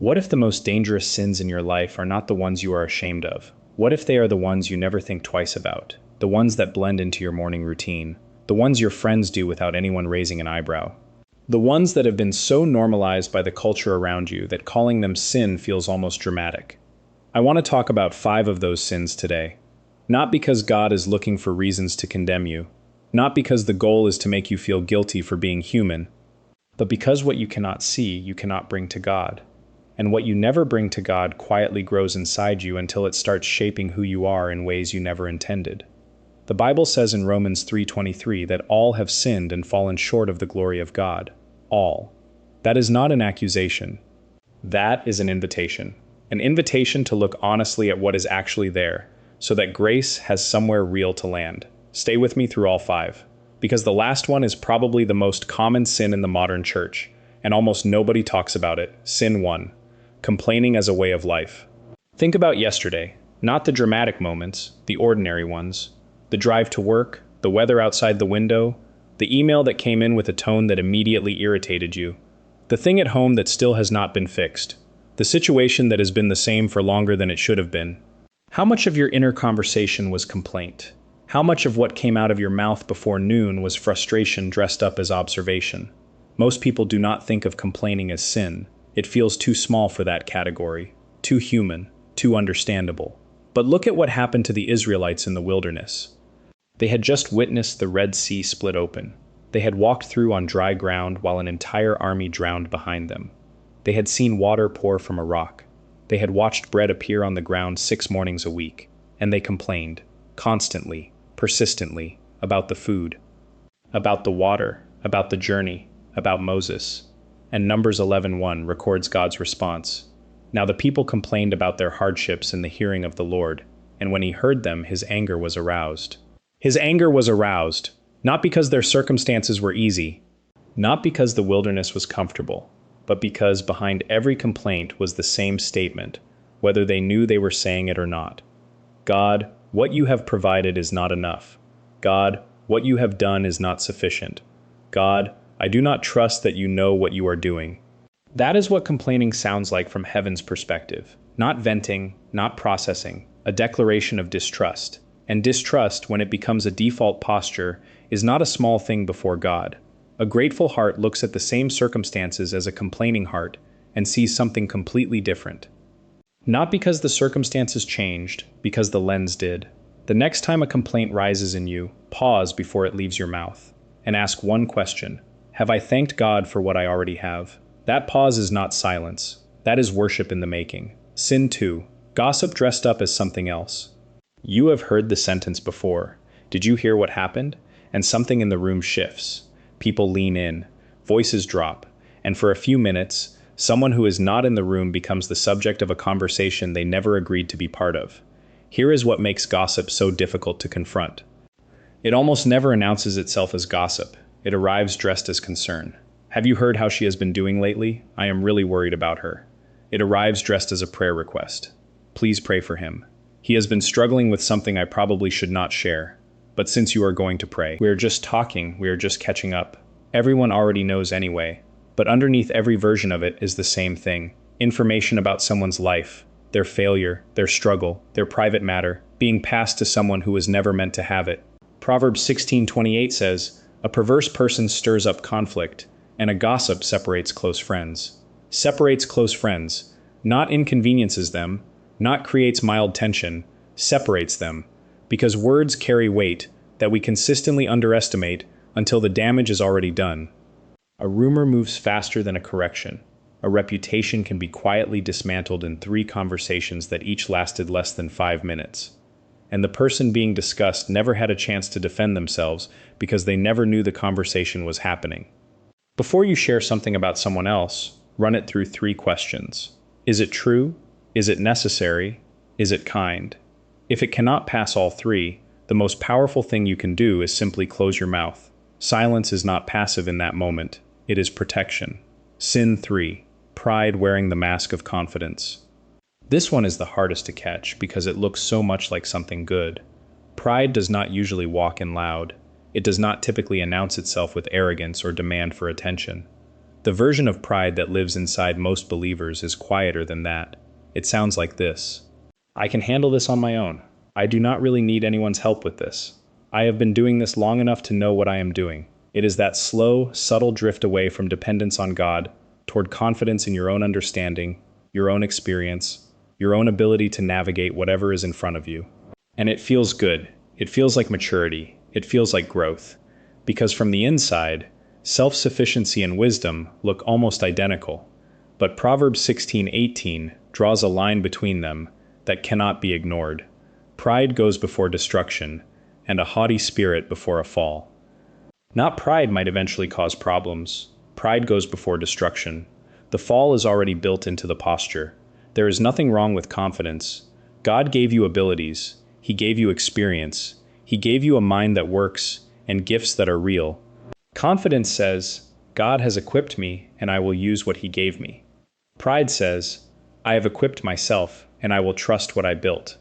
What if the most dangerous sins in your life are not the ones you are ashamed of? What if they are the ones you never think twice about? The ones that blend into your morning routine? The ones your friends do without anyone raising an eyebrow? The ones that have been so normalized by the culture around you that calling them sin feels almost dramatic. I want to talk about 5 of those sins today. Not because God is looking for reasons to condemn you, not because the goal is to make you feel guilty for being human, but because what you cannot see, you cannot bring to God. And what you never bring to God quietly grows inside you until it starts shaping who you are in ways you never intended. The Bible says in Romans 3:23 that all have sinned and fallen short of the glory of God. All. That is not an accusation. That is an invitation. An invitation to look honestly at what is actually there, so that grace has somewhere real to land. Stay with me through all 5. Because the last one is probably the most common sin in the modern church, and almost nobody talks about it. Sin 1. Complaining as a way of life. Think about yesterday, not the dramatic moments, the ordinary ones. The drive to work, the weather outside the window, the email that came in with a tone that immediately irritated you, the thing at home that still has not been fixed, the situation that has been the same for longer than it should have been. How much of your inner conversation was complaint? How much of what came out of your mouth before noon was frustration dressed up as observation? Most people do not think of complaining as sin. It feels too small for that category, too human, too understandable. But look at what happened to the Israelites in the wilderness. They had just witnessed the Red Sea split open. They had walked through on dry ground while an entire army drowned behind them. They had seen water pour from a rock. They had watched bread appear on the ground 6 mornings a week, and they complained, constantly, persistently, about the food, about the water, about the journey, about Moses. And Numbers 11:1 records God's response. Now the people complained about their hardships in the hearing of the Lord, and when he heard them, his anger was aroused. His anger was aroused, not because their circumstances were easy, not because the wilderness was comfortable, but because behind every complaint was the same statement, whether they knew they were saying it or not. God, what you have provided is not enough. God, what you have done is not sufficient. God, I do not trust that you know what you are doing. That is what complaining sounds like from heaven's perspective. Not venting, not processing, a declaration of distrust. And distrust, when it becomes a default posture, is not a small thing before God. A grateful heart looks at the same circumstances as a complaining heart and sees something completely different. Not because the circumstances changed, because the lens did. The next time a complaint rises in you, pause before it leaves your mouth and ask one question. Have I thanked God for what I already have? That pause is not silence. That is worship in the making. Sin 2. Gossip dressed up as something else. You have heard the sentence before. Did you hear what happened? And something in the room shifts. People lean in. Voices drop. And for a few minutes, someone who is not in the room becomes the subject of a conversation they never agreed to be part of. Here is what makes gossip so difficult to confront. It almost never announces itself as gossip. It arrives dressed as concern. Have you heard how she has been doing lately? I am really worried about her. It arrives dressed as a prayer request. Please pray for him. He has been struggling with something I probably should not share. But since you are going to pray, we are just talking, we are just catching up. Everyone already knows anyway. But underneath every version of it is the same thing. Information about someone's life, their failure, their struggle, their private matter, being passed to someone who was never meant to have it. Proverbs 16:28 says, "A perverse person stirs up conflict, and a gossip separates close friends." Separates close friends, not inconveniences them, not creates mild tension, separates them, because words carry weight that we consistently underestimate until the damage is already done. A rumor moves faster than a correction. A reputation can be quietly dismantled in 3 conversations that each lasted less than 5 minutes. And the person being discussed never had a chance to defend themselves because they never knew the conversation was happening. Before you share something about someone else, run it through 3 questions. Is it true? Is it necessary? Is it kind? If it cannot pass all 3, the most powerful thing you can do is simply close your mouth. Silence is not passive in that moment. It is protection. Sin 3. Pride wearing the mask of confidence. This one is the hardest to catch because it looks so much like something good. Pride does not usually walk in loud. It does not typically announce itself with arrogance or demand for attention. The The version of pride that lives inside most believers is quieter than that. It sounds like this: I can handle this on my own. I do not really need anyone's help with this. I have been doing this long enough to know what I am doing. It is that slow, subtle drift away from dependence on God toward confidence in your own understanding, your own experience, your own ability to navigate whatever is in front of you. And it feels good. It feels like maturity. It feels like growth. Because from the inside, self-sufficiency and wisdom look almost identical. But Proverbs 16:18 draws a line between them that cannot be ignored. Pride goes before destruction, and a haughty spirit before a fall. Not pride might eventually cause problems. Pride goes before destruction. The fall is already built into the posture. There is nothing wrong with confidence. God gave you abilities. He gave you experience. He gave you a mind that works and gifts that are real. Confidence says, God has equipped me and I will use what He gave me. Pride says, I have equipped myself and I will trust what I built.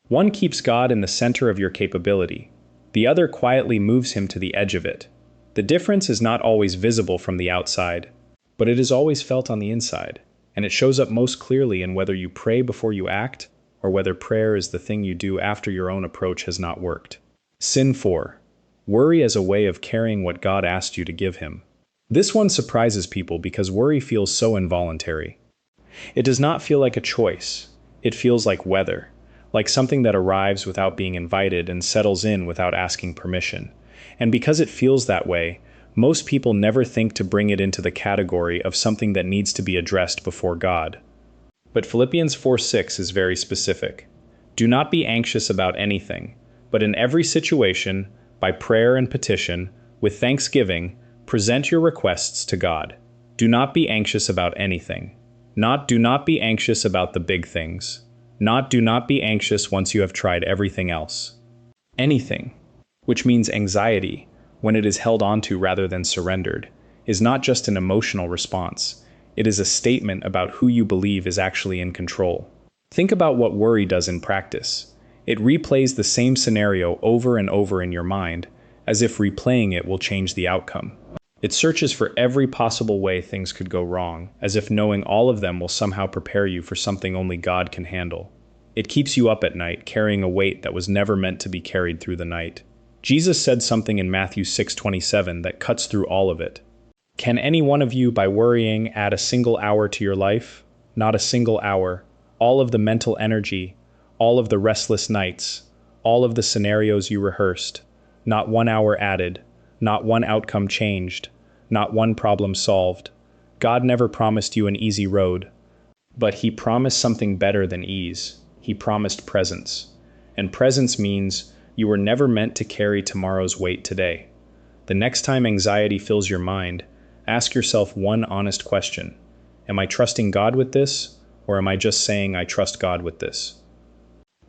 One keeps God in the center of your capability. The other quietly moves Him to the edge of it. The difference is not always visible from the outside, but it is always felt on the inside, and it shows up most clearly in whether you pray before you act, or whether prayer is the thing you do after your own approach has not worked. Sin 4. Worry as a way of carrying what God asked you to give Him. This one surprises people because worry feels so involuntary. It does not feel like a choice. It feels like weather, like something that arrives without being invited and settles in without asking permission. And because it feels that way, most people never think to bring it into the category of something that needs to be addressed before God. But Philippians 4:6 is very specific. Do not be anxious about anything, but in every situation, by prayer and petition, with thanksgiving, present your requests to God. Do not be anxious about anything. Do not be anxious about the big things. Do not be anxious once you have tried everything else. Anything, which means anxiety, when it is held onto rather than surrendered, is not just an emotional response. It is a statement about who you believe is actually in control. Think about what worry does in practice. It replays the same scenario over and over in your mind, as if replaying it will change the outcome. It searches for every possible way things could go wrong, as if knowing all of them will somehow prepare you for something only God can handle. It keeps you up at night, carrying a weight that was never meant to be carried through the night. Jesus said something in Matthew 6:27 that cuts through all of it. Can any one of you, by worrying, add a single hour to your life? Not a single hour. All of the mental energy, all of the restless nights, all of the scenarios you rehearsed. Not 1 hour added. Not one outcome changed. Not one problem solved. God never promised you an easy road. But He promised something better than ease. He promised presence. And presence means you were never meant to carry tomorrow's weight today. The next time anxiety fills your mind, ask yourself one honest question. Am I trusting God with this, or am I just saying I trust God with this?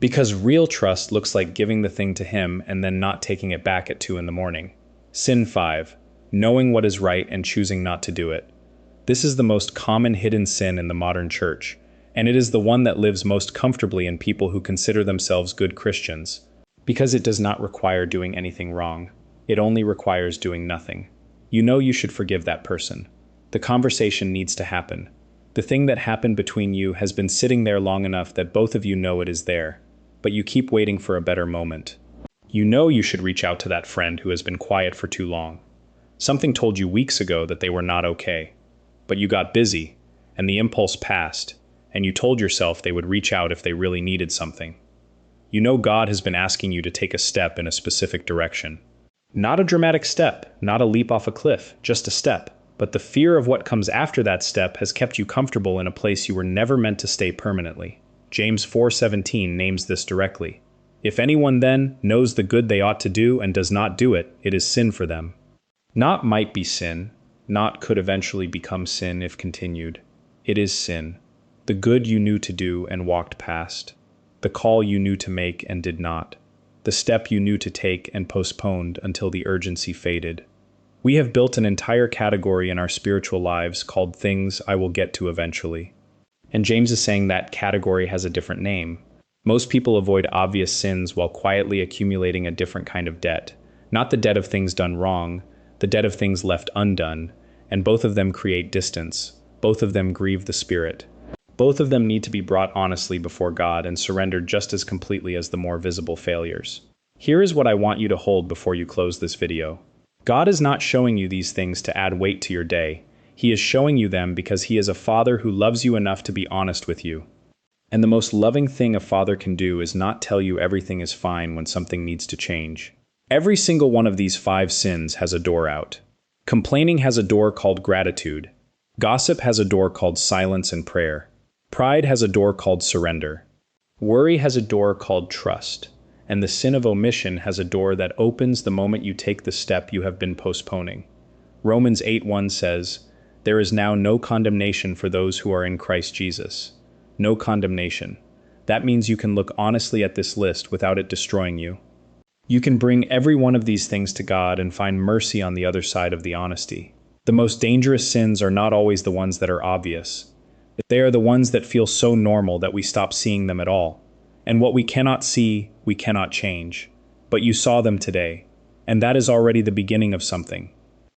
Because real trust looks like giving the thing to Him and then not taking it back at 2 a.m. Sin 5. Knowing what is right and choosing not to do it. This is the most common hidden sin in the modern church, and it is the one that lives most comfortably in people who consider themselves good Christians, because it does not require doing anything wrong. It only requires doing nothing. You know you should forgive that person. The conversation needs to happen. The thing that happened between you has been sitting there long enough that both of you know it is there, but you keep waiting for a better moment. You know you should reach out to that friend who has been quiet for too long. Something told you weeks ago that they were not okay, but you got busy, and the impulse passed, and you told yourself they would reach out if they really needed something. You know God has been asking you to take a step in a specific direction. Not a dramatic step, not a leap off a cliff, just a step. But the fear of what comes after that step has kept you comfortable in a place you were never meant to stay permanently. James 4:17 names this directly. If anyone then knows the good they ought to do and does not do it, it is sin for them. Not might be sin, not could eventually become sin if continued. It is sin. The good you knew to do and walked past. The call you knew to make and did not. The step you knew to take and postponed until the urgency faded. We have built an entire category in our spiritual lives called things I will get to eventually. And James is saying that category has a different name. Most people avoid obvious sins while quietly accumulating a different kind of debt. Not the debt of things done wrong, the debt of things left undone, and both of them create distance. Both of them grieve the Spirit. Both of them need to be brought honestly before God and surrendered just as completely as the more visible failures. Here is what I want you to hold before you close this video. God is not showing you these things to add weight to your day. He is showing you them because He is a Father who loves you enough to be honest with you. And the most loving thing a father can do is not tell you everything is fine when something needs to change. Every single one of these 5 sins has a door out. Complaining has a door called gratitude. Gossip has a door called silence and prayer. Pride has a door called surrender. Worry has a door called trust. And the sin of omission has a door that opens the moment you take the step you have been postponing. Romans 8:1 says, "There is now no condemnation for those who are in Christ Jesus." No condemnation. That means you can look honestly at this list without it destroying you. You can bring every one of these things to God and find mercy on the other side of the honesty. The most dangerous sins are not always the ones that are obvious. They are the ones that feel so normal that we stop seeing them at all. And what we cannot see, we cannot change. But you saw them today, and that is already the beginning of something.